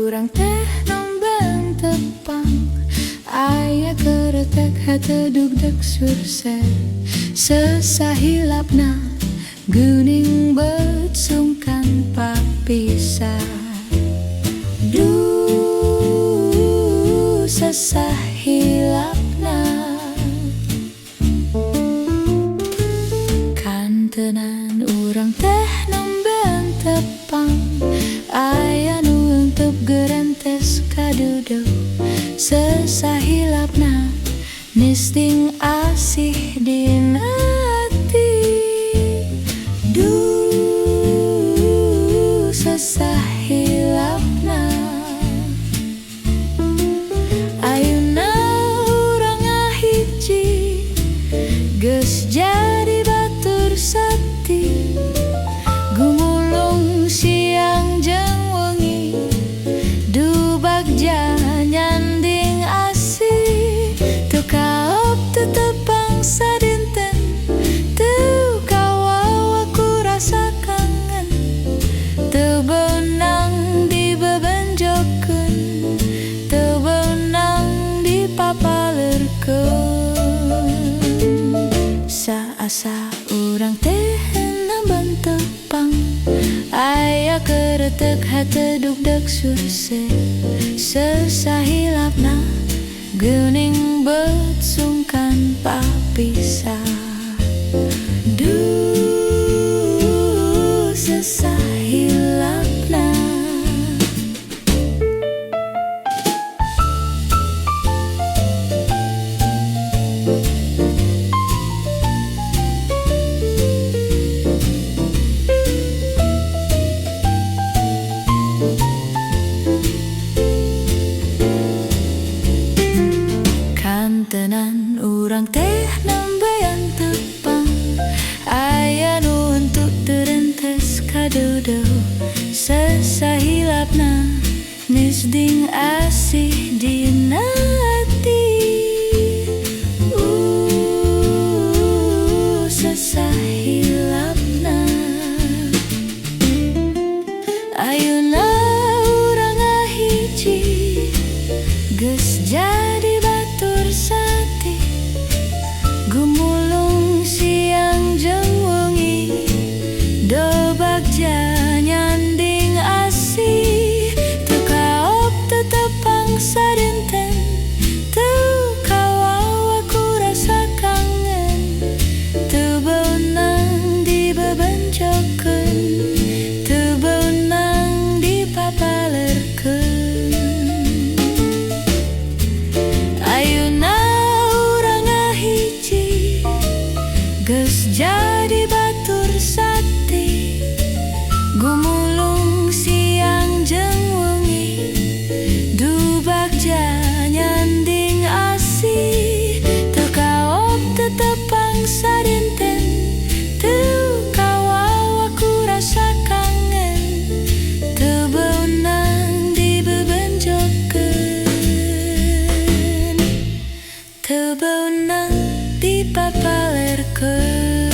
urang teh nombang tepang aya keretek hate dugdeg surse sesahilapna geuning beut sungkan papisah. Duh sesahilapna kantenan urang teh nombang tepang aya nu untuk gerentes kadudeu sesahilapna nisting asih dina ati. Duh sesahilapna ayeuna urang ngahiji geus jadi batur sati gumulung siang jeung wengi du bagja nyanding asih teu kaop teu tepang sadinten teu kawawa ku rasa kangen teu beunang dibebenjokeun teu beunang dipapaleurkeun. Saasa urang teh nambang tepang aya keretek hate dugdeg surse sesahilapna geuning beut sungkan papisah. Duh sesahilapna kantenan urang teh nambayan tepang aya nu untuk terentes kadudeu sesahilapna nisding asih dina ati. Sesahilapna ayeuna urang ngahiji geus jadi batur sati gumulung siang jeung wengi do bagja nyanding asih teu kaop teu tepang sadinten teu kawawa ku rasa kangen teu beunang dibebenjokeun teu beunang dipapaleurkeun. Ayeuna urang ngahiji geus jadi batur sati gumulung siang jeung wengi du bagja nyanding asih teu kaop teu tepang sadinten teu kawawa ku rasa kangen teu beunang dibebenjokeun teu beunang dipapaleurkeun.